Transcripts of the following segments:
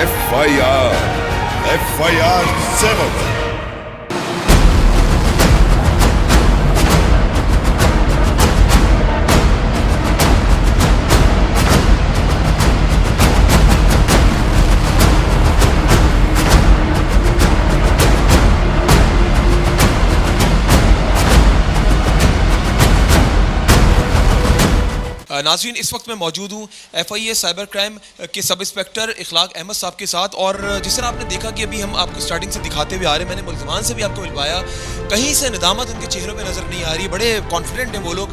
FIR 7। नाज़रीन, इस वक्त मैं मौजूद हूँ FIA साइबर क्राइम के सब इंस्पेक्टर इखलाक अहमद साहब के साथ। और जिस तरह आपने देखा कि अभी हम आपको स्टार्टिंग से दिखाते हुए आ रहे हैं, मैंने मुल्ज़मान से भी आपको मिलवाया, कहीं से निदामत उनके चेहरों पे नज़र नहीं आ रही, बड़े कॉन्फिडेंट हैं वो लोग।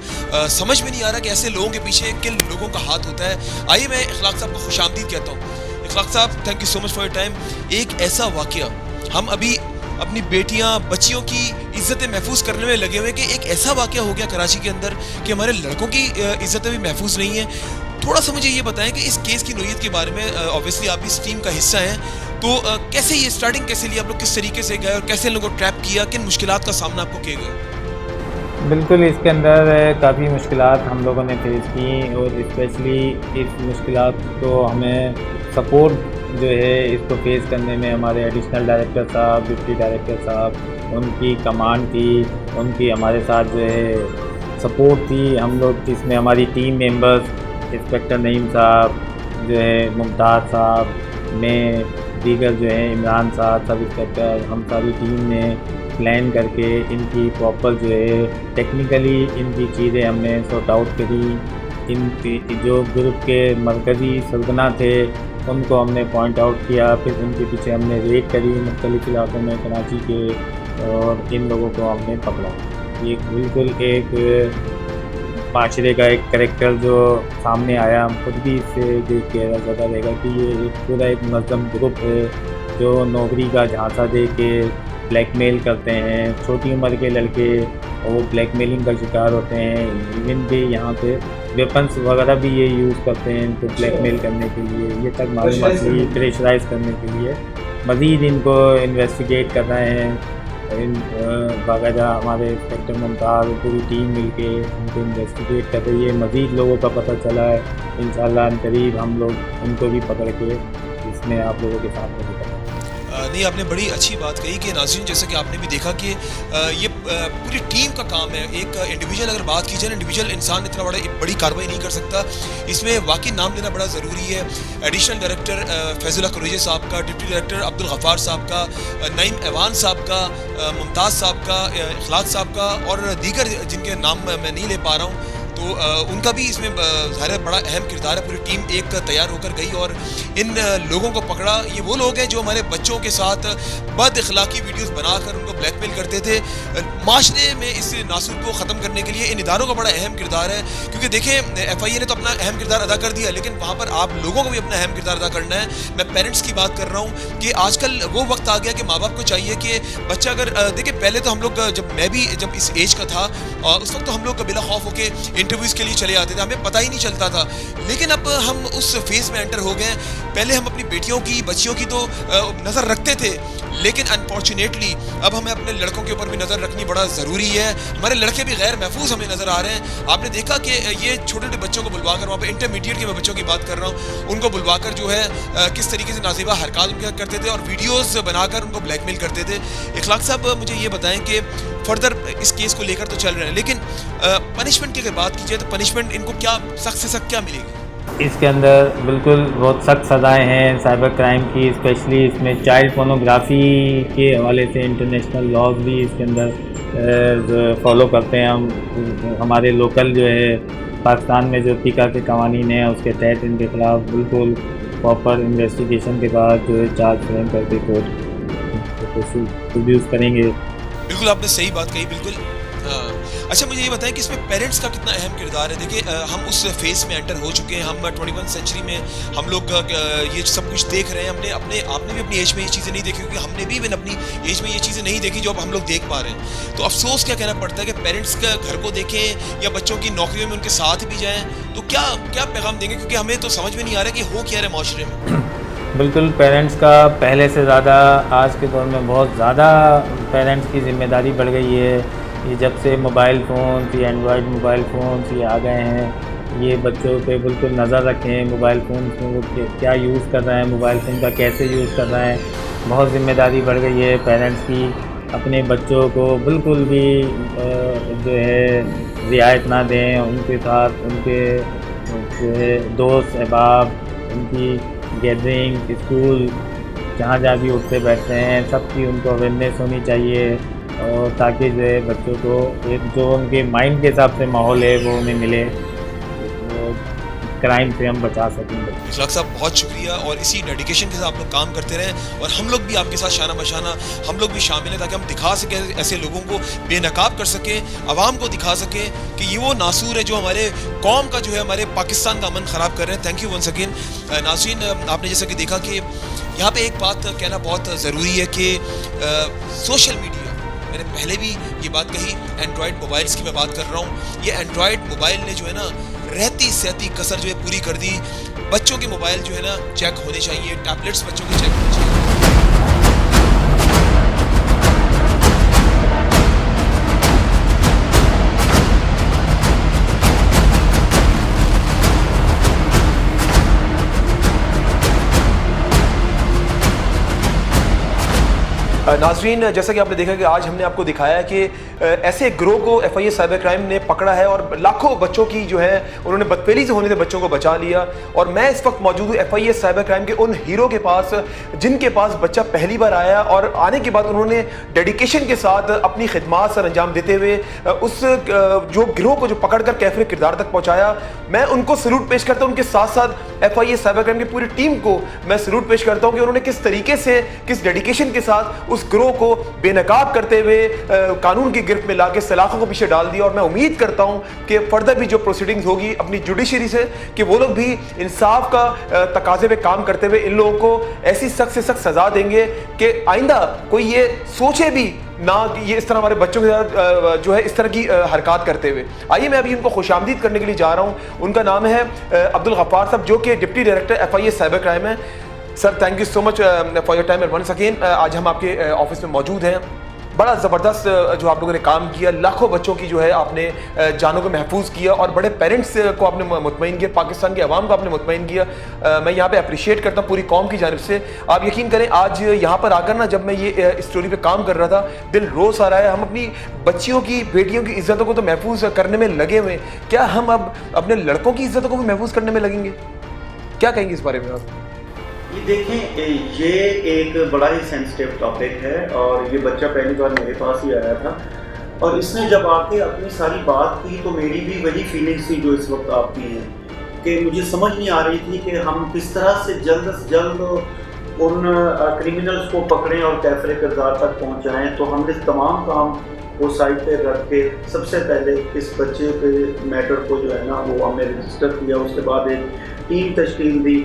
समझ में नहीं आ रहा कि ऐसे लोगों के पीछे किन लोगों का हाथ होता है। आइए मैं इखलाक साहब को खुशामदीद कहता हूँ। इखलाक साहब, thank you so much for your time. एक ऐसा वाक़या, हम अभी अपनी बेटियां बच्चियों की इज्जतें महफूज करने में लगे हुए कि एक ऐसा वाक़या हो गया कराची के अंदर कि हमारे लड़कों की इज्जतें भी महफूज नहीं हैं। थोड़ा सा मुझे ये बताएं कि इस केस की नोयत के बारे में। ऑब्वियसली आप इस टीम का हिस्सा हैं, तो कैसे ये स्टार्टिंग कैसे लिया आप लोग, किस तरीके से गए और कैसे लोगों को ट्रैप किया, किन मुश्किलात का सामना आपको किए गए? बिल्कुल, इसके अंदर काफ़ी मुश्किलात हम लोगों ने फेस की और स्पेशली इस मुश्किलात को हमें सपोर्ट जो है इसको फेस करने में हमारे एडिशनल डायरेक्टर साहब, डिप्टी डायरेक्टर साहब, उनकी कमांड थी, उनकी हमारे साथ जो है सपोर्ट थी। हम लोग इसमें हमारी टीम मेंबर्स इंस्पेक्टर नईम साहब जो है, मुमताज़ साहब, मैं, दीगर जो है इमरान साहब, सब इंस्पेक्टर, हम सारी टीम ने प्लान करके इनकी प्रॉपर जो है टेक्निकली इनकी चीज़ें हमने सॉर्ट आउट करी। इन जो ग्रुप के मरकज़ी सरगना थे उनको हमने पॉइंट आउट किया, फिर उनके पीछे हमने रेड करी मुख्तलिफ़ इलाकों में कराची के, और इन लोगों को हमने पकड़ा। ये बिल्कुल एक माशरे का एक करैक्टर जो सामने आया, हम खुद भी इससे देख के पता रहेगा कि ये एक पूरा एक मुनज़्ज़म ग्रुप है जो नौकरी का झांसा दे के ब्लैकमेल करते हैं। छोटी उम्र के लड़के वो ब्लैकमेलिंग का शिकार होते हैं। इवन भी यहाँ पे वेपन्स वगैरह भी ये यूज़ करते हैं इनको ब्लैकमेल करने के लिए, ये तक मालूमात नहीं, प्रेशराइज करने के लिए। मज़ीद इनको इन्वेस्टिगेट कर रहे हैं इन बाकायदा हमारे इंस्पेक्टर मुमताज़ पूरी टीम मिलके उनको इन्वेस्टिगेट कर रही है। मज़ीद लोगों का पता चला है, इंशाअल्लाह करीब हम लोग उनको भी पकड़ के इसमें आप लोगों के सामने भी। नहीं, आपने बड़ी अच्छी बात कही कि नाज़रीन, जैसे कि आपने भी देखा कि ये पूरी टीम का काम है। एक इंडिविजुअल अगर बात की जाए, इंडिविजुअल इंसान इतना बड़ी कार्रवाई नहीं कर सकता। इसमें वाकई नाम लेना बड़ा ज़रूरी है। एडिशनल डायरेक्टर फैज़ुल्लाह कुरैशी साहब का, डिप्टी डायरेक्टर अब्दुल गफ़ार साहब का, नईम ऐवान साहब का, मुमताज़ साहब का, इखलाक साहब का और दीगर जिनके नाम मैं नहीं ले पा रहा हूँ, तो उनका भी इसमें ज़ाहिर बड़ा अहम किरदार है। पूरी टीम एक तैयार होकर गई और इन लोगों को पकड़ा। ये वो लोग हैं जो हमारे बच्चों के साथ बद अखलाकी वीडियोस बनाकर उनको ब्लैकमेल करते थे। माशरे में इस नासूर को ख़त्म करने के लिए इन इदारों का बड़ा अहम किरदार है, क्योंकि देखें FIA ने तो अपना अहम किरदार अदा कर दिया, लेकिन वहाँ पर आप लोगों को भी अपना अहम किरदार अदा करना है। मैं पेरेंट्स की बात कर रहा हूँ कि आजकल वो वक्त आ गया कि माँ बाप को चाहिए कि बच्चा अगर देखिए, पहले तो हम लोग जब इस एज का था उस वक्त तो हम लोग बिला खौफ होके इंटरव्यूज़ के लिए चले आते थे, हमें पता ही नहीं चलता था। लेकिन अब हम उस फेज़ में एंटर हो गए। पहले हम अपनी बेटियों की, बच्चियों की तो नज़र रखते थे, लेकिन अनफॉर्चुनेटली अब हमें अपने लड़कों के ऊपर भी नज़र रखनी बड़ा ज़रूरी है। हमारे लड़के भी गैर महफूज हमें नज़र आ रहे हैं। आपने देखा कि ये छोटे छोटे बच्चों को बुलवाकर, वहाँ पर इंटरमीडिएट के मैं बच्चों की बात कर रहा हूँ, उनको बुलवाकर जो है किस तरीके से नाज़ेबा हरकत उनके करते थे और वीडियोज़ बनाकर उनको ब्लैकमेल करते थे। इखलाक साहब, मुझे ये बताएं कि फर्दर इस केस को लेकर तो चल रहे हैं, लेकिन पनिशमेंट की अगर बात की जाए तो पनिशमेंट इनको क्या सख्त से सख्त क्या मिलेगी? इसके अंदर बिल्कुल बहुत सख्त सज़ाएँ हैं साइबर क्राइम की, स्पेशली इसमें चाइल्ड पोर्नोग्राफी के हवाले से इंटरनेशनल लॉज भी इसके अंदर फॉलो करते हैं हम। हमारे लोकल जो है पाकिस्तान में जो फ़िका के कवानीन हैं उसके तहत इनके ख़िलाफ़ बिल्कुल प्रॉपर इन्वेस्टिगेशन के बाद जो है चार्ज फ्रेम करके कोर्ट प्रोड्यूस करेंगे। बिल्कुल, आपने सही बात कही, बिल्कुल। अच्छा, मुझे ये बताएं कि इसमें पेरेंट्स का कितना अहम किरदार है। देखिए, हम उस फेज़ में एंटर हो चुके हैं, हम 21वीं सेंचुरी में हम लोग ये सब कुछ देख रहे हैं। आपने भी अपनी एज में ये चीज़ें नहीं देखी, क्योंकि हमने भी अपनी एज में ये चीज़ें नहीं देखी जो अब हम लोग देख पा रहे हैं। तो अफसोस क्या कहना पड़ता है कि पेरेंट्स का घर को देखें या बच्चों की नौकरियों में उनके साथ भी जाएँ, तो क्या पैगाम देंगे, क्योंकि हमें तो समझ में नहीं आ रहा कि हो क्या रहा है माशरे में। बिल्कुल, पेरेंट्स का पहले से ज़्यादा आज के दौर में बहुत ज़्यादा पेरेंट्स की ज़िम्मेदारी बढ़ गई है। ये जब से मोबाइल फ़ोन, ये एंड्रॉयड मोबाइल फ़ोन ये आ गए हैं, ये बच्चों पे बिल्कुल नज़र रखें, मोबाइल फ़ोन में वो क्या यूज़ कर रहे हैं, मोबाइल फ़ोन का कैसे यूज़ कर रहे हैं। बहुत ज़िम्मेदारी बढ़ गई है पेरेंट्स की, अपने बच्चों को बिल्कुल भी जो है रियायत ना दें, उनके साथ उनके जो है दोस्त अहबाब, उनकी गैदरिंग, स्कूल जहाँ जहाँ भी उठते बैठते हैं सबकी उनको अवेयरनेस होनी चाहिए, और ताकि जो है बच्चों को एक जो उनके माइंड के हिसाब से माहौल है वो उन्हें मिले, वो क्राइम से हम बचा सकें। इखलाक साहब बहुत शुक्रिया, और इसी डेडिकेशन के साथ आप लोग काम करते रहें, और हम लोग भी आपके साथ शाना बशाना हम लोग भी शामिल हैं, ताकि हम दिखा सकें, ऐसे लोगों को बेनकाब कर सकें, आवाम को दिखा सकें कि ये वो नासूर है जो हमारे कौम का जो है हमारे पाकिस्तान का अमन ख़राब कर रहे हैं। Thank you once again. नाज़रीन, आपने जैसा कि देखा कि यहाँ पे एक बात कहना बहुत ज़रूरी है कि सोशल मीडिया, मैंने पहले भी ये बात कही, एंड्रॉयड मोबाइल्स की मैं बात कर रहा हूँ, ये एंड्रॉयड मोबाइल ने जो है ना रहती सहती कसर जो है पूरी कर दी। बच्चों के मोबाइल जो है ना चेक होने चाहिए, टैबलेट्स बच्चों के चेक होने चाहिए। नाजरीन, जैसा कि आपने देखा कि आज हमने आपको दिखाया कि ऐसे गिरोह को FIA साइबर क्राइम ने पकड़ा है और लाखों बच्चों की जो है उन्होंने बदफेली से होने से बच्चों को बचा लिया। और मैं इस वक्त मौजूद हूँ FIA साइबर क्राइम के उन हीरो के पास जिनके पास बच्चा पहली बार आया, और आने के बाद उन्होंने डेडिकेशन के साथ अपनी खिदमात सर अंजाम देते हुए उस जो गिरोह को जो पकड़ कर कैफरे किरदार तक पहुँचाया। मैं उनको सैल्यूट पेश करता हूँ, उनके साथ साथ FIA साइबर क्राइम की पूरी टीम को मैं सैल्यूट पेश करता हूँ कि उन्होंने किस तरीके से, किस डेडिकेशन के साथ उस गिरोह को बेनकाब करते हुए कानून की गिरफ्त में लाके सलाखों को पीछे डाल दिया। और मैं उम्मीद करता हूं कि फर्दर भी जो प्रोसीडिंग्स होगी अपनी जुडिशरी से, कि वो लोग भी इंसाफ का तकाजे पे काम करते हुए इन लोगों को ऐसी सख्त से सख्त सजा देंगे कि आइंदा कोई ये सोचे भी ना कि ये इस तरह हमारे बच्चों के साथ जो है इस तरह की हरकत करते हुए। आइए मैं अभी उनको खुशामदीद करने के लिए जा रहा हूँ। उनका नाम है अब्दुल गफ्फार साहब, जो कि deputy director FIA cyber crime है। Sir, thank you so much for your time and once again. आज हम आपके ऑफिस में मौजूद हैं। बड़ा ज़बरदस्त जो आप लोगों ने काम किया, लाखों बच्चों की जो है आपने जानों को महफूज किया, और बड़े पेरेंट्स को आपने मुतमईन किया, पाकिस्तान के अवाम को आपने मुतमईन किया। मैं यहाँ पे अप्रिशिएट करता हूँ पूरी कौम की जानिब से। आप यकीन करें, आज यहाँ पर आकर ना जब मैं ये स्टोरी पे काम कर रहा था, दिल रोस आ रहा है। हम अपनी बच्चियों की, बेटियों की इज्जतों को तो महफूज करने में लगे हुए, क्या हम अब अपने लड़कों की इज्जतों को भी महफूज करने में लगेंगे? क्या कहेंगे इस बारे में आप? ये देखें, ये एक बड़ा ही सेंसिटिव टॉपिक है, और ये बच्चा पहली बार मेरे पास ही आया था, और इसने जब आके अपनी सारी बात की तो मेरी भी वही फीलिंग्स थी जो इस वक्त आपकी हैं, कि मुझे समझ नहीं आ रही थी कि हम किस तरह से जल्द उन क्रिमिनल्स को पकड़ें और कैफरे किरदार तक पहुँचाएँ। तो हमने तमाम काम वो साइड पे रख के सबसे पहले इस बच्चे के मैटर को जो है ना वो हमने रजिस्टर किया, उसके बाद एक टीम तश्कील दी,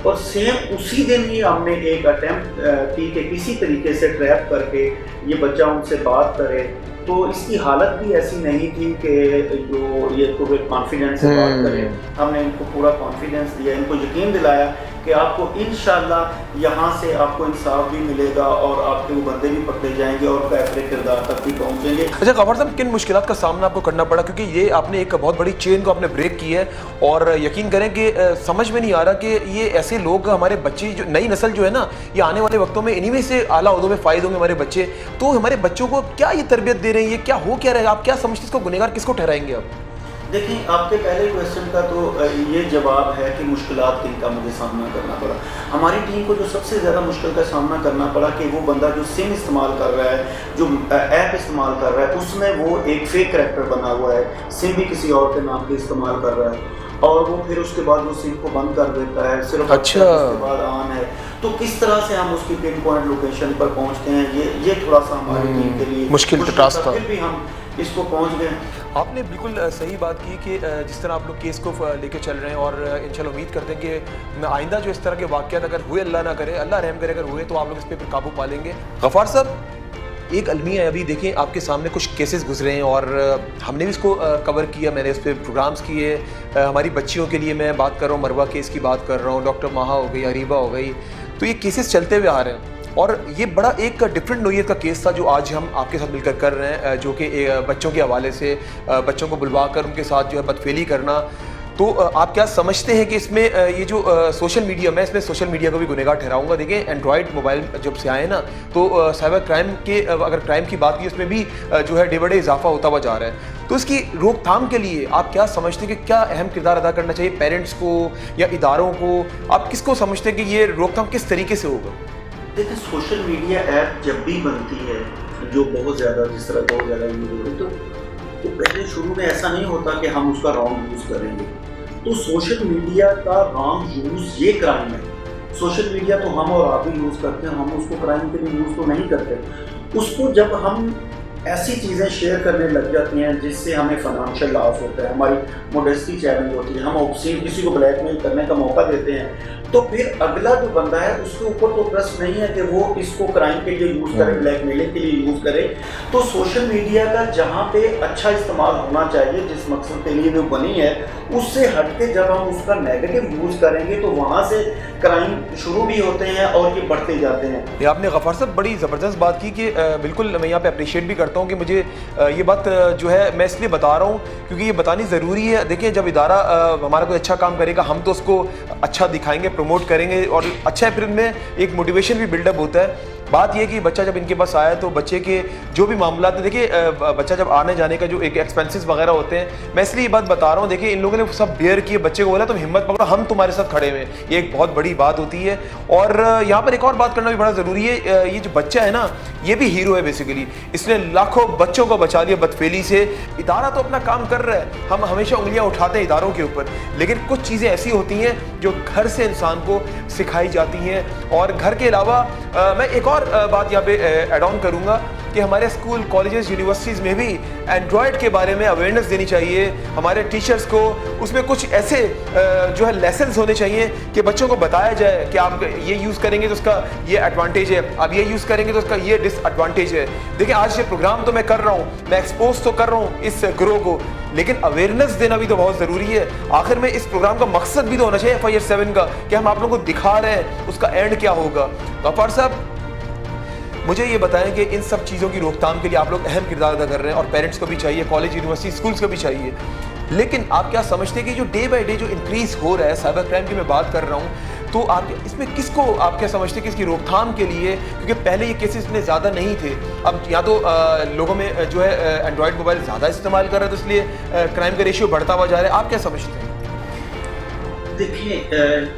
और सेम उसी दिन ही हमने एक अटेम्प्ट की कि किसी तरीके से ट्रैप करके ये बच्चा उनसे बात करे। तो इसकी हालत भी ऐसी नहीं थी कि जो ये पूरे कॉन्फिडेंस से बात करे। हमने इनको पूरा कॉन्फिडेंस दिया, इनको यकीन दिलाया कि आपको इंशाल्लाह यहाँ से आपको इंसाफ भी मिलेगा और आपके वो बंदे भी पकड़े जाएंगे और कैफरे किरदार तक भी पहुँचेंगे। अच्छा गफ्फार साहब, किन मुश्किलात का सामना आपको करना पड़ा? क्योंकि ये आपने एक बहुत बड़ी चेन को आपने ब्रेक की है, और यकीन करें कि समझ में नहीं आ रहा कि ये ऐसे लोग, हमारे बच्चे, जो नई नस्ल जो है ना, ये आने वाले वक्तों में इन्हीं में से आला ओहदों में फायद होंगे हमारे बच्चे। तो हमारे बच्चों को क्या ये तरबियत दे रहे हैं, ये क्या हो क्या रहा है? आप क्या समझते, इसको गुनहगार किसको ठहराएंगे आप? देखिए, आपके पहले क्वेश्चन का तो ये जवाब है कि मुश्किलात किनका मुझे सामना करना पड़ा। हमारी टीम को जो सबसे ज़्यादा मुश्किल का सामना करना पड़ा कि वो बंदा जो सिम इस्तेमाल कर रहा है, जो ऐप इस्तेमाल कर रहा है, उसमें वो एक फेक करैक्टर बना हुआ है, सिम भी किसी और के नाम पे इस्तेमाल कर रहा है, और वो फिर उसके बाद वो सिम को बंद कर देता है, सिर्फ अच्छा, उसके बाद ऑन है। तो किस तरह से हम उसकी पिन पॉइंट लोकेशन पर पहुँचते हैं, ये थोड़ा सा हमारी टीम के लिए मुश्किल टास्क था। फिर भी हम इसको पहुँच गए। आपने बिल्कुल सही बात की कि जिस तरह आप लोग केस को लेके चल रहे हैं, और इंशाल्लाह उम्मीद करते हैं कि आइंदा जो इस तरह के वाक़यात अगर हुए, अल्लाह ना करे, अल्लाह रहम करे, अगर हुए तो आप लोग इस पर काबू पा लेंगे। गफ्फार साहब, एक अलमिया है, अभी देखें आपके सामने कुछ केसेस गुजरे हैं, और हमने भी इसको कवर किया, मैंने इस पर प्रोग्राम्स किए। हमारी बच्चियों के लिए मैं बात कर रहा हूँ, मरवा केस की बात कर रहा हूँ, डॉक्टर माहा हो गई, अरीबा हो गई, तो ये केसेस चलते हुए आ रहे हैं। और ये बड़ा एक डिफरेंट नोयत का केस था जो आज हम आपके साथ मिलकर कर रहे हैं, जो कि बच्चों के हवाले से, बच्चों को बुलवा कर उनके साथ जो है बदफेली करना। तो आप क्या समझते हैं कि इसमें ये जो सोशल मीडिया, मैं इसमें सोशल मीडिया को भी गुनहगार ठहराऊंगा। देखिए एंड्रॉयड मोबाइल जब से आए ना, तो साइबर क्राइम के अगर क्राइम की बात की उसमें भी जो है डे बाय डे इजाफा होता हुआ जा रहा है। तो इसकी रोकथाम के लिए आप क्या समझते हैं कि क्या अहम किरदार अदा करना चाहिए, पेरेंट्स को या इदारों को? आप किसको समझते हैं कि ये रोकथाम किस तरीके से होगा? देखिए सोशल मीडिया ऐप जब भी बनती है, जो बहुत ज़्यादा जिस तरह बहुत ज़्यादा यूज हो रही, तो पहले शुरू में ऐसा नहीं होता कि हम उसका रॉन्ग यूज़ करेंगे। तो सोशल मीडिया का रॉन्ग यूज़ ये क्राइम है। सोशल मीडिया तो हम और आप भी यूज़ करते हैं, हम उसको क्राइम के लिए यूज़ तो नहीं करते। उसको जब हम ऐसी चीज़ें शेयर करने लग जाती हैं जिससे हमें फाइनेंशियल लॉस होता है, हमारी मोडेस्टी चैलेंज होती है, हम ऑब्सीन किसी को ब्लैकमेल करने का मौका देते हैं, तो फिर अगला जो बंदा है उसके ऊपर तो ट्रस्ट नहीं है कि वो इसको क्राइम के लिए यूज़ करे, ब्लैकमेलिंग के लिए यूज़ करे। तो सोशल मीडिया का जहाँ पे अच्छा इस्तेमाल होना चाहिए, जिस मकसद के लिए वो बनी है, उससे हट के जब हम उसका नेगेटिव यूज़ करेंगे तो वहाँ से क्राइम शुरू भी होते हैं और ये बढ़ते जाते हैं। ये आपने गफ़ार साहब बड़ी ज़बरदस्त बात की कि बिल्कुल मैं यहाँ पे अप्रिशिएट भी करता हूँ कि मुझे ये बात जो है मैं इसलिए बता रहा हूँ क्योंकि ये बतानी ज़रूरी है। देखिए जब इदारा हमारा कोई अच्छा काम करेगा, हम तो उसको अच्छा दिखाएंगे, प्रमोट करेंगे और अच्छा है, फिर उनमें एक मोटिवेशन भी बिल्डअप होता है। बात यह कि बच्चा जब इनके पास आया तो बच्चे के जो भी मामला थे, देखिए बच्चा जब आने जाने का जो एक एक्सपेंसेस वगैरह होते हैं, मैं इसलिए ये बात बता रहा हूँ। देखिए इन लोगों ने सब बेयर किए, बच्चे को बोला तुम हिम्मत पकड़ो, हम तुम्हारे साथ खड़े हुए हैं, ये एक बहुत बड़ी बात होती है। और यहाँ पर एक और बात करना भी बड़ा ज़रूरी है, ये जो बच्चा है ना, ये भी हीरो है बेसिकली। इसने लाखों बच्चों को बचा लिया बदफेली से। इदारा तो अपना काम कर रहा है, हम हमेशा उंगलियां उठाते हैं इदारों के ऊपर, लेकिन कुछ चीज़ें ऐसी होती हैं जो घर से इंसान को सिखाई जाती हैं। और घर के अलावा मैं एक और बात यहाँ पे ऐड ऑन करूँगा कि हमारे स्कूल, कॉलेजेस, यूनिवर्सिटीज़ में भी एंड्रॉयड के बारे में अवेयरनेस देनी चाहिए हमारे टीचर्स को। उसमें कुछ ऐसे जो है लेसन्स होने चाहिए कि बच्चों को बताया जाए कि आप ये यूज़ करेंगे तो उसका ये एडवांटेज है, आप ये यूज़ करेंगे तो उसका ये डिसएडवांटेज है। देखिए आज ये प्रोग्राम तो मैं कर रहा हूँ, मैं एक्सपोज तो कर रहा हूँ इस ग्रोह को, लेकिन अवेयरनेस देना भी तो बहुत ज़रूरी है। आखिर में इस प्रोग्राम का मकसद भी तो होना चाहिए FIR 7 का, कि हम आप लोगों को दिखा रहे हैं उसका एंड क्या होगा। गफ्फार साहब मुझे ये बताएं कि इन सब चीज़ों की रोकथाम के लिए आप लोग अहम किरदार अदा कर रहे हैं और पेरेंट्स को भी चाहिए, कॉलेज, यूनिवर्सिटी, स्कूल्स को भी चाहिए, लेकिन आप क्या समझते हैं कि जो डे बाय डे जो इंक्रीज़ हो रहा है साइबर क्राइम की मैं बात कर रहा हूँ, तो आप इसमें किसको आप क्या समझते हैं कि इसकी रोकथाम के लिए, क्योंकि पहले ये केसेस इतने ज़्यादा नहीं थे, अब या तो लोगों में जो है एंड्रॉयड मोबाइल ज़्यादा इस्तेमाल कर रहे हैं तो इसलिए क्राइम का रेशियो बढ़ता हुआ जा रहा है, आप क्या समझते हैं? देखिए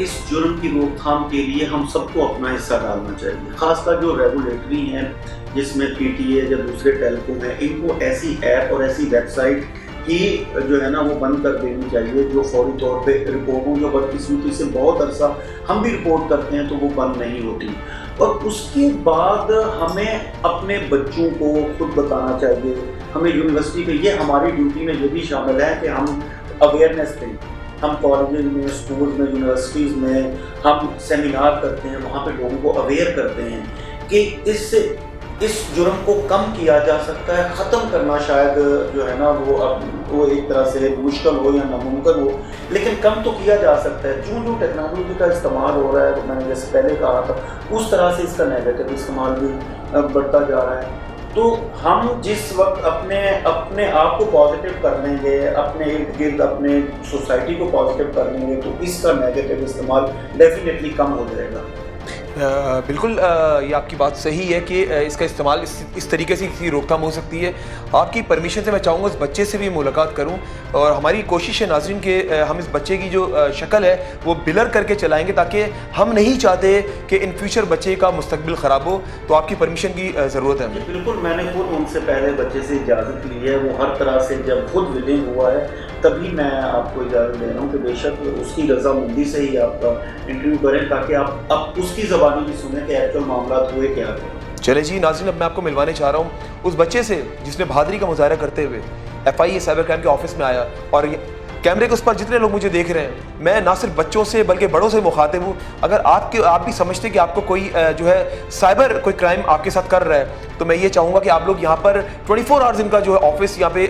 इस जुर्म की रोकथाम के लिए हम सबको अपना हिस्सा डालना चाहिए, खासकर जो रेगुलेटरी हैं जिसमें PTA या दूसरे टेलीकॉम हैं, इनको ऐसी ऐप और ऐसी वेबसाइट ही जो है ना वो बंद कर देनी चाहिए जो फौरी तौर पे रिपोर्टों जो बदकिस्मती से बहुत अरसा हम भी रिपोर्ट करते हैं तो वो बंद नहीं होती। और उसके बाद हमें अपने बच्चों को खुद बताना चाहिए, हमें यूनिवर्सिटी में ये हमारी ड्यूटी में ये भी शामिल है कि हम अवेयरनेस दें। हम कॉलेज में, स्कूल में, यूनिवर्सिटीज़ में हम सेमिनार करते हैं, वहाँ पे लोगों को अवेयर करते हैं कि इससे इस जुर्म को कम किया जा सकता है। ख़त्म करना शायद जो है ना वो एक तरह से मुश्किल हो या नामुमकिन हो, लेकिन कम तो किया जा सकता है। जो टेक्नोलॉजी का इस्तेमाल हो रहा है, मैंने जैसे पहले कहा था, उस तरह से इसका नेगेटिव इस्तेमाल भी बढ़ता जा रहा है। तो हम जिस वक्त अपने आप को पॉजिटिव कर लेंगे, अपने इर्द गिर्द अपने सोसाइटी को पॉजिटिव कर लेंगे, तो इसका नेगेटिव इस्तेमाल डेफिनेटली कम हो जाएगा। बिल्कुल ये आपकी बात सही है कि इसका इस्तेमाल इस तरीके से इसकी रोकथाम हो सकती है। आपकी परमिशन से मैं चाहूँगा उस बच्चे से भी मुलाकात करूँ और हमारी कोशिश है नाज़रीन कि हम इस बच्चे की जो शक्ल है वो ब्लर करके चलाएंगे, ताकि हम नहीं चाहते कि इन फ्यूचर बच्चे का मुस्तकबिल ख़राब हो। तो आपकी परमिशन की ज़रूरत है हमें। बिल्कुल, मैंने खुद उनसे पहले बच्चे से इजाज़त ली है, वो हर तरह से जब खुद विलिंग हुआ है तभी मैं आपको इजाज़त दे रहा हूँ कि बेशक उसकी रज़ामंदी से ही आपका इंटरव्यू करें, ताकि आप उसकी ज़बानी भी सुने कि एक्चुअल मामला हुए क्या थे। चले जी नाज़रीन, अब मैं आपको मिलवाने चाह रहा हूँ उस बच्चे से जिसने बहादुरी का मुजाहरा करते हुए FIA साइबर क्राइम के ऑफिस में आया। और कैमरे के उस पर जितने लोग मुझे देख रहे हैं, मैं ना सिर्फ बच्चों से बल्कि बड़ों से मुखातिब हूँ। अगर आप भी समझते कि आपको कोई जो है साइबर कोई क्राइम आपके साथ कर रहा है, तो मैं ये चाहूँगा कि आप लोग यहाँ पर 24 आवर्स इनका जो है ऑफिस यहाँ पे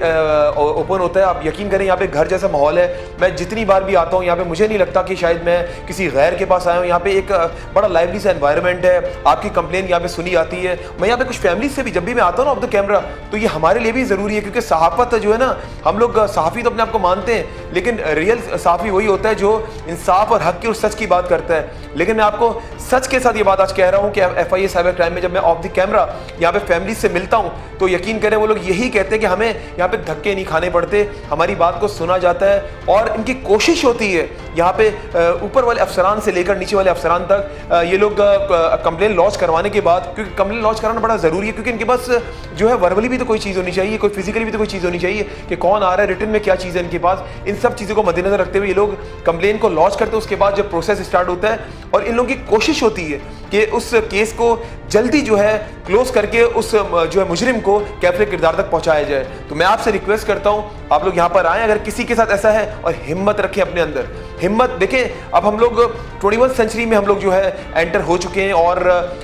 ओपन होता है। आप यकीन करें यहाँ पे घर जैसा माहौल है। मैं जितनी बार भी आता हूँ यहाँ पे मुझे नहीं लगता कि शायद मैं किसी गैर के पास आया हूँ। यहाँ पे एक बड़ा लाइवली सा एनवायरनमेंट है, आपकी कंप्लेन यहाँ पे सुनी जाती है। मैं यहाँ पे कुछ फैमिली से भी जब भी मैं आता हूँ ना ऑफ द कैमरा, तो ये हमारे लिए भी ज़रूरी है, क्योंकि सहाफ़त जो है ना, हम लोग सहाफ़ी तो अपने आप को मानते हैं, लेकिन रियल साफ़ी वही होता है जो इंसाफ और हक की और सच की बात करता है। लेकिन मैं आपको सच के साथ ये बात आज कह रहा हूँ कि FIA साइबर क्राइम में जब मैं ऑफ द कैमरा यहाँ पे फैमिली से मिलता हूँ तो यकीन करें वो लोग यही कहते हैं कि हमें यहाँ पे धक्के नहीं खाने पड़ते, हमारी बात को सुना जाता है और इनकी कोशिश होती है यहाँ पे ऊपर वाले अफसरान से लेकर नीचे वाले अफसरान तक ये लोग कंप्लेन लॉन्च करवाने के बाद, क्योंकि कंप्लेन लॉन्च कराना बड़ा ज़रूरी है क्योंकि इनके पास जो है वर्बली भी तो कोई चीज़ होनी चाहिए, कोई फिजिकली भी तो कोई चीज़ होनी चाहिए कि कौन आ रहा है, रिटन में क्या चीज़ है इनके पास। इन सब चीज़ों को मद्देनजर रखते हुए ये लोग कंप्लेन को लॉन्च करते हैं। उसके बाद जब प्रोसेस स्टार्ट होता है और इन लोगों की कोशिश होती है कि उस केस को जल्दी जो है क्लोज करके उस जो है मुजरिम को कैफरे किरदार तक पहुंचाया जाए। तो मैं आपसे रिक्वेस्ट करता हूं आप लोग यहाँ पर आएँ अगर किसी के साथ ऐसा है और हिम्मत रखें अपने अंदर, हिम्मत। देखें अब हम लोग 21वीं सेंचुरी में हम लोग जो है एंटर हो चुके हैं और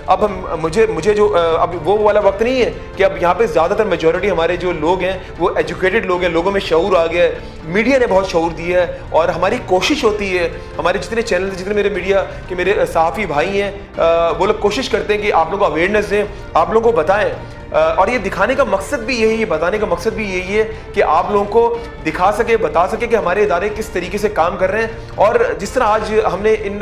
अब हम मुझे जो अब वो वाला वक्त नहीं है कि अब यहाँ पे ज़्यादातर मेजॉरिटी हमारे जो लोग हैं वो एजुकेटेड लोग हैं, लोगों में शऊर आ गया है, मीडिया ने बहुत शऊर दिया है और हमारी कोशिश होती है, हमारे जितने चैनल जितने मेरे मीडिया के मेरे सहाफ़ी भाई हैं वो लोग कोशिश करते हैं कि आप लोगों को अवेयरनेस दें, आप लोगों को बताएं। और ये दिखाने का मकसद भी यही है, बताने का मकसद भी यही है कि आप लोगों को दिखा सके, बता सके कि हमारे इदारे किस तरीके से काम कर रहे हैं। और जिस तरह आज हमने इन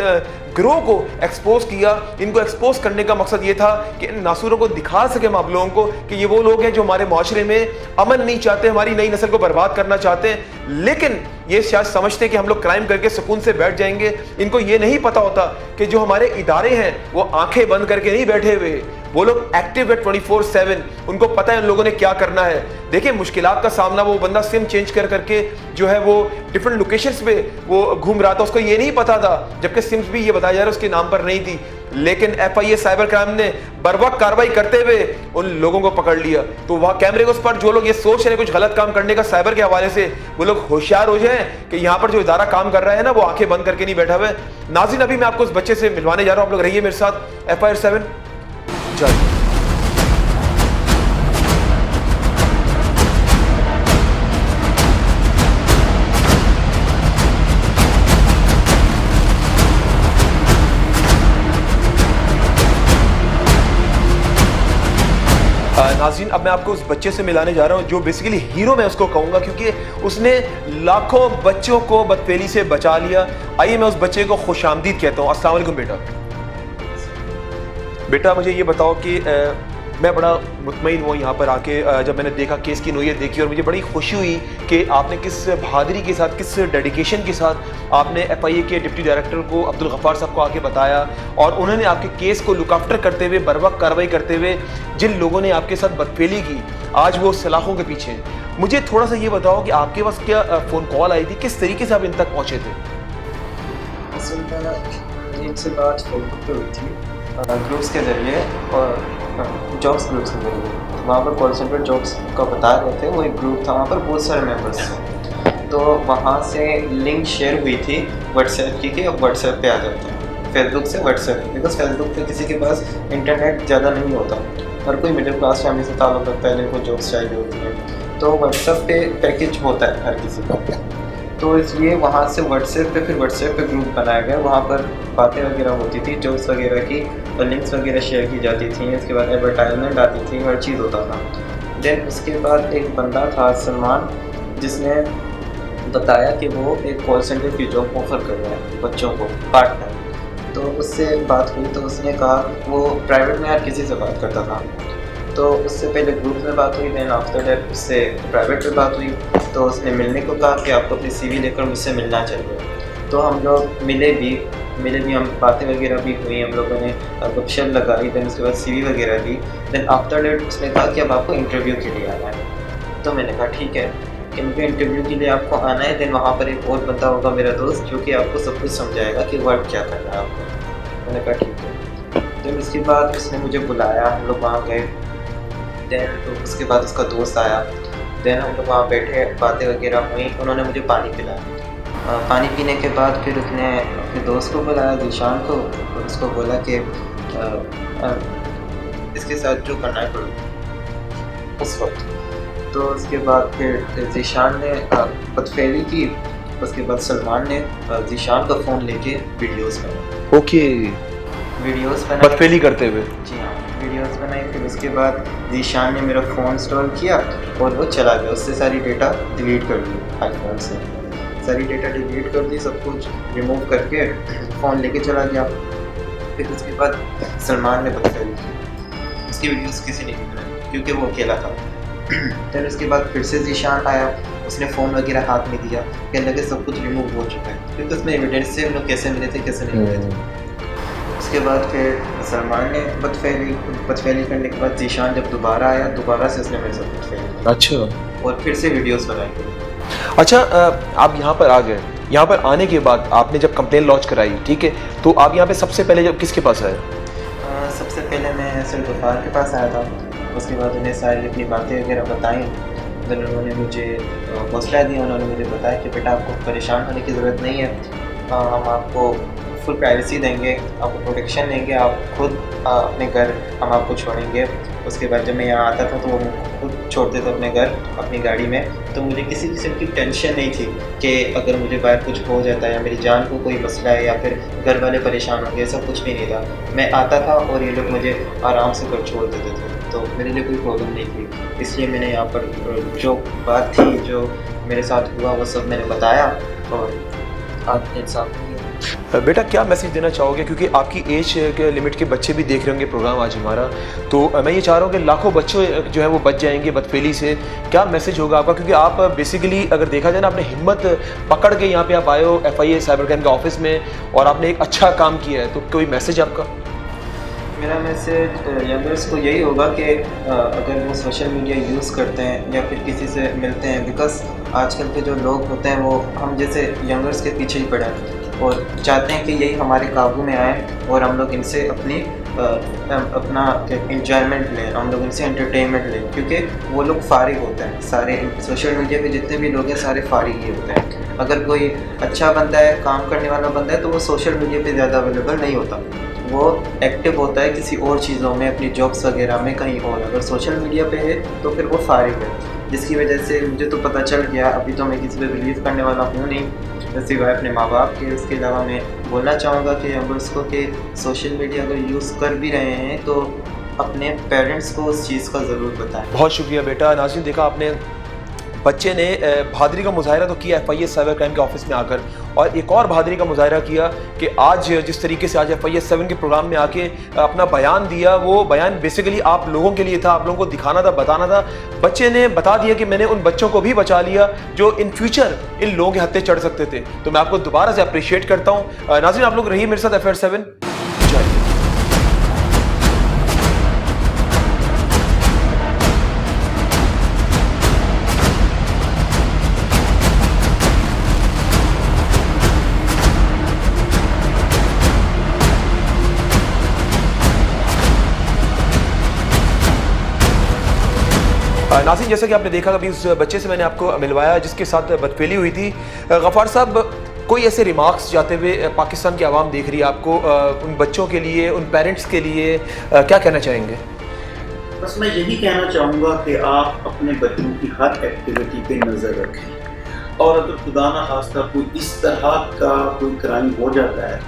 गिरोह को एक्सपोज किया, इनको एक्सपोज करने का मकसद ये था कि इन नासूरों को दिखा सके हम आप लोगों को कि ये वो लोग हैं जो हमारे माशरे में अमन नहीं चाहते, हमारी नई नस्ल को बर्बाद करना चाहते हैं, लेकिन ये शायद समझते हैं कि हम लोग क्राइम करके सुकून से बैठ जाएंगे। इनको ये नहीं पता होता कि जो हमारे इदारे हैं वो आंखें बंद करके नहीं बैठे हुए, वो लोग एक्टिव है 24/7, उनको पता है उन लोगों ने क्या करना है। देखिए मुश्किलात का सामना वो बंदा सिम चेंज कर करके जो है वो डिफरेंट लोकेशंस पे वो घूम रहा था, उसको ये नहीं पता था, जबकि सिम्स भी ये बताया जा रहा है उसके नाम पर नहीं थी, लेकिन FIA साइबर क्राइम ने बर्वक्त कार्रवाई करते हुए उन लोगों को पकड़ लिया। तो वहाँ कैमरे के उस पर जो लोग ये सोच रहे हैं कुछ गलत काम करने का साइबर के हवाले से, वो लोग होशियार हो जाएं कि यहाँ पर जो इदारा काम कर रहा है ना वो आंखें बंद करके नहीं बैठा हुआ है। नाज़रीन अभी मैं आपको उस बच्चे से मिलवाने जा रहा हूँ, आप लोग रहिए मेरे साथ। FIR 7 चल नाज़रीन अब मैं आपको उस बच्चे से मिलाने जा रहा हूँ जो बेसिकली हीरो मैं उसको कहूँगा क्योंकि उसने लाखों बच्चों को बदफेली से बचा लिया। आइए मैं उस बच्चे को खुशामदीद कहता हूँ। अस्सलाम वालेकुम बेटा मुझे ये बताओ कि मैं बड़ा मुतमईन हुआ यहाँ पर आके जब मैंने देखा केस की नोयत देखी और मुझे बड़ी खुशी हुई कि आपने किस बहादुरी के साथ, किस डेडिकेशन के साथ आपने FIA के डिप्टी डायरेक्टर को अब्दुल गफ्फार साहब को आके बताया और उन्होंने आपके केस को लुक आफ्टर करते हुए, बर्वक्त कार्रवाई करते हुए जिन लोगों ने आपके साथ बदफेली की आज वो सलाखों के पीछे हैं। मुझे थोड़ा सा ये बताओ कि आपके पास क्या फ़ोन कॉल आई थी, किस तरीके से आप इन तक पहुँचे थे? इनसे बात फेसबुक पे हुई थी ग्रुप्स के ज़रिए और जॉब्स ग्रुप्स के ज़रिए। वहाँ पर कॉल सेंटर जॉब्स का बता रहे थे, वो एक ग्रुप था, वहाँ पर बहुत सारे मेंबर्स थे। तो वहाँ से लिंक शेयर हुई थी व्हाट्सएप की कि अब व्हाट्सएप पे आ जाता है, फेसबुक से व्हाट्सएप, बिकॉज फेसबुक पे किसी के पास इंटरनेट ज़्यादा नहीं होता, हर कोई मिडिल क्लास फैमिली से ताल्लुक़ रखता है, जिनको जॉब्स चाहिए होती हैं, तो व्हाट्सएप पे पैकेज होता है हर किसी का। तो इसलिए वहाँ से व्हाट्सएप पे ग्रुप बनाया गया, वहाँ पर बातें वगैरह होती थी, जॉब्स वगैरह की और लिंक्स वगैरह शेयर की जाती थी, इसके बाद एडवर्टाइजमेंट आती थी, हर चीज़ होता था। देन उसके बाद एक बंदा था सलमान, जिसने बताया कि वो एक कॉल सेंटर की जॉब ऑफ़र कर रहा है बच्चों को पार्ट टाइम। तो उससे बात हुई तो उसने कहा वो प्राइवेट में हर किसी से बात करता था, तो उससे पहले ग्रुप में बात हुई, देन आफ्टर डेट उससे प्राइवेट पे बात हुई, तो उसने मिलने को कहा कि आपको अपनी CV लेकर मुझसे मिलना चाहिए। तो हम लोग मिले भी, हम बातें वगैरह भी हुई, हम लोगों ने गपशप लगाई, देन उसके बाद CV वगैरह दी। देन आफ्टर डेट उसने कहा कि अब आपको इंटरव्यू के लिए आना है। तो मैंने कहा ठीक है, इनके इंटरव्यू के लिए आपको आना है। देन वहाँ पर एक और बंदा होगा मेरा दोस्त जो कि आपको सब कुछ समझाएगा कि वर्क क्या करना है आपको। मैंने कहा ठीक है। देन उसके बाद उसने मुझे बुलाया, हम लोग वहाँ गए। देन तो उसके बाद उसका दोस्त आया, देन हम लोग वहाँ बैठे, बातें वगैरह हुई, उन्होंने मुझे पानी पिलाया। पानी पीने के बाद फिर उसने अपने दोस्त को बुलाया, ज़ीशान को, और उसको बोला कि इसके साथ जो करना है करो उस वक्त। तो उसके बाद फिर ज़ीशान ने बदफेली की, उसके बाद सलमान ने ज़ीशान का फ़ोन लेके वीडियोस बनाए। ओके, वीडियोस बनाए बदफेली करते हुए। जी हाँ, वीडियोस बनाई। फिर उसके बाद ज़ीशान ने मेरा फ़ोन इंस्टॉल किया और वो चला गया, उससे सारी डेटा डिलीट कर दी आईफोन से, सारी डेटा डिलीट कर दी, सब कुछ रिमूव करके फ़ोन लेके चला गया। फिर उसके बाद सलमान ने बदतमीजी की, उसकी वीडियोस किसी ने नहीं बनाई क्योंकि वो अकेला था। फिर उसके बाद फिर से ज़ीशान आया, उसने फ़ोन वगैरह हाथ में दिया, कहने लगे सब कुछ रिमूव हो चुका है, क्योंकि उसमें एविडेंस से हम लोग कैसे मिले थे कैसे नहीं मिले थे। उसके बाद फिर सलमान ने बदफैली करने के बाद ज़ीशान जब दोबारा आया, दोबारा से उसने मेरे साथ बदफैली। अच्छा, और फिर से वीडियोस बनाई। अच्छा, आप यहाँ पर आ गए। यहाँ पर आने के बाद आपने जब कंप्लेन लॉन्च कराई, ठीक है, तो आप यहाँ पे सबसे पहले जब किसके पास आए? सबसे पहले मैं सर गफ़ार के पास आया था। उसके बाद उन्हें सारी अपनी बातें वगैरह बताई। फिर उन्होंने मुझे हौसला दिया, उन्होंने मुझे बताया कि बेटा आपको परेशान होने की ज़रूरत नहीं है, हम आपको फुल प्राइवेसी देंगे, आपको प्रोटेक्शन देंगे, आप खुद अपने घर हम आपको छोड़ेंगे। उसके बाद जब मैं यहाँ आता था तो वो खुद छोड़ते थे अपने घर अपनी गाड़ी में, तो मुझे किसी किस्म की टेंशन नहीं थी कि अगर मुझे बाहर कुछ हो जाता है या मेरी जान को कोई मसला है या फिर घर वाले परेशान होंगे, ऐसा कुछ भी नहीं था। मैं आता था और ये लोग मुझे आराम से घर छोड़ देते थे, तो मेरे लिए कोई प्रॉब्लम नहीं थी। इसलिए मैंने यहाँ पर जो बात थी, जो मेरे साथ हुआ, वो सब मैंने बताया और आप इंसाफ किया। बेटा क्या मैसेज देना चाहोगे, क्योंकि आपकी एज के लिमिट के बच्चे भी देख रहे होंगे प्रोग्राम आज हमारा, तो मैं ये चाह रहा हूँ कि लाखों बच्चे जो है वो बच जाएंगे बदफेली से। क्या मैसेज होगा आपका, क्योंकि आप बेसिकली अगर देखा जाए ना, आपने हिम्मत पकड़ के यहाँ पे आप आए हो FIA साइबर क्राइम के ऑफिस में और आपने एक अच्छा काम किया है, तो कोई मैसेज आपका? मेरा मैसेज यंगर्स को यही होगा कि अगर वो सोशल मीडिया यूज़ करते हैं या फिर किसी से मिलते हैं, बिकॉज आजकल के जो लोग होते हैं वो हम जैसे यंगर्स के पीछे ही पड़े हैं और चाहते हैं कि यही हमारे काबू में आए और हम लोग इनसे अपना इंजॉयमेंट लें, हम लोग इनसे एंटरटेनमेंट लें, क्योंकि वो लोग फारिग होते हैं। सारे सोशल मीडिया पे जितने भी लोग हैं सारे फारिग ही होते हैं। अगर कोई अच्छा बंदा है, काम करने वाला बंदा है, तो वो सोशल मीडिया पे ज़्यादा अवेलेबल नहीं होता, वो एक्टिव होता है किसी और चीज़ों में, अपनी जॉब्स वगैरह में कहीं और। अगर सोशल मीडिया पे है तो फिर वो फारिग है, जिसकी वजह से मुझे तो पता चल गया। अभी तो मैं किसी पे बिलीव करने वाला हूँ नहीं, सिवाय अपने माँ बाप के। उसके अलावा मैं बोलना चाहूँगा कि यंगर्स को कि सोशल मीडिया अगर यूज़ कर भी रहे हैं तो अपने पेरेंट्स को उस चीज़ का ज़रूर बताएं। बहुत शुक्रिया बेटा। नाज़रीन, देखा आपने, बच्चे ने बहादुरी का मुजाहरा तो किया FIA साइबर क्राइम के ऑफिस में आकर, और एक और बहादुरी का मुजाहरा किया कि आज जिस तरीके से आज FIA 7 के प्रोग्राम में आके अपना बयान दिया, वो बयान बेसिकली आप लोगों के लिए था, आप लोगों को दिखाना था, बताना था। बच्चे ने बता दिया कि मैंने उन बच्चों को भी बचा लिया जो इन फ्यूचर इन लोगों के हत्थे चढ़ सकते थे। तो मैं आपको दोबारा से अप्रिशिएट करता हूँ। नाज़रीन, आप लोग रहिए मेरे साथ FIA 7। नाज़रीन, जैसा कि आपने देखा, अभी उस बच्चे से मैंने आपको मिलवाया जिसके साथ बदफेली हुई थी। गफ़ार साहब, कोई ऐसे रिमार्क्स जाते हुए पाकिस्तान की आवाम देख रही है आपको, उन बच्चों के लिए, उन पेरेंट्स के लिए क्या कहना चाहेंगे? बस मैं यही कहना चाहूँगा कि आप अपने बच्चों की हर एक्टिविटी पे नज़र रखें, और अगर खुदा न खास्ता कोई इस तरह का कोई क्राइम हो जाता है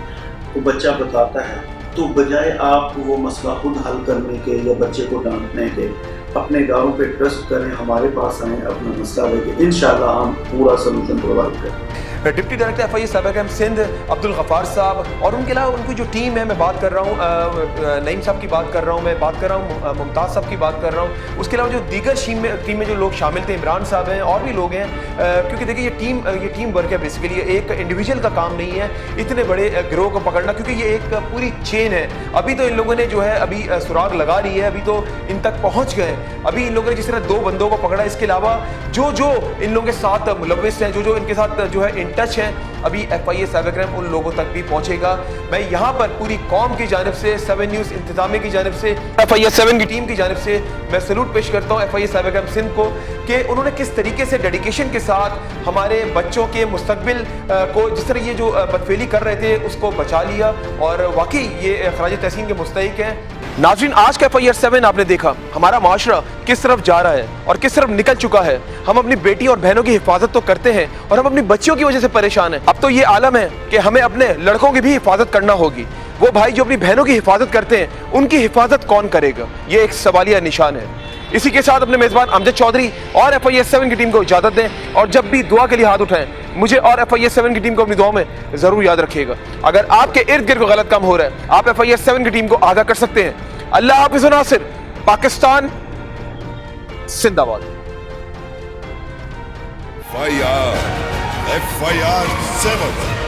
तो बच्चा बताता है, तो बजाय आप वो मसला खुद हल करने के या बच्चे को डांटने के, अपने इदारों पे ट्रस्ट करें, हमारे पास आएँ, अपना मसला लेके इंशाल्लाह हम पूरा सलूशन प्रोवाइड करें। Deputy director FIA cyber crime Sindh Abdul Ghaffar Sahab, और उनके अलावा उनकी जो टीम है, मैं बात कर रहा हूँ नईम साहब की बात कर रहा हूँ, मैं बात कर रहा हूँ मुमताज़ साहब की बात कर रहा हूँ। उसके अलावा जो दीगर टीम में जो लोग शामिल थे, इमरान साहब हैं और भी लोग हैं, क्योंकि देखिए ये टीम वर्क है बेसिकली, एक इंडिविजुअल का काम नहीं है इतने बड़े गिरोह को पकड़ना, क्योंकि ये एक पूरी चेन है। अभी तो इन लोगों ने जो है अभी सुराग लगा ली है, अभी तो इन तक पहुँच गए। अभी इन लोगों ने जिस तरह 2 बंदों को पकड़ा, इसके अलावा जो इन लोगों के साथ मुलव्विस हैं, जो इनके साथ जो है इन टच हैं, अभी FIA साइबर क्राइम उन लोगों तक भी पहुंचेगा। मैं यहाँ पर पूरी कौम की जानिब से, 7 न्यूज़ इंतजामिया की जानिब से, FIA 7 की टीम की जानिब से मैं सैल्यूट पेश करता हूँ FIA साइबर क्राइम सिंध को, कि उन्होंने किस तरीके से डेडिकेशन के साथ हमारे बच्चों के मुस्तकबिल को, जिस तरह ये जो बदफेली कर रहे थे, उसको बचा लिया, और वाकई ये खराज तहसीन के मुस्तहिक हैं। नाज़रीन, आज का FIA 7 आपने देखा हमारा माशरा किस तरफ जा रहा है और किस तरफ निकल चुका है। हम अपनी बेटी और बहनों की हिफाजत तो करते हैं और हम अपनी बच्चियों की वजह से परेशान हैं। अब तो ये आलम है कि हमें अपने लड़कों की भी हिफाजत करना होगी। वो भाई जो अपनी बहनों की हिफाजत करते हैं, उनकी हिफाजत कौन करेगा? ये एक सवालिया निशान है। इसी के साथ अपने मेज़बान अमजद चौधरी और FIA 7 की टीम को इजाज़त दें, और जब भी दुआ के लिए हाथ उठाएं मुझे और FIS7 की टीम को अपनी दुआओं में जरूर याद रखिएगा। अगर आपके इर्द गिर्द को गलत काम हो रहा है, आप FIS7 की टीम को आगाह कर सकते हैं। अल्लाह हाफिज़ व नासिर। पाकिस्तान जिंदाबाद। FIR 7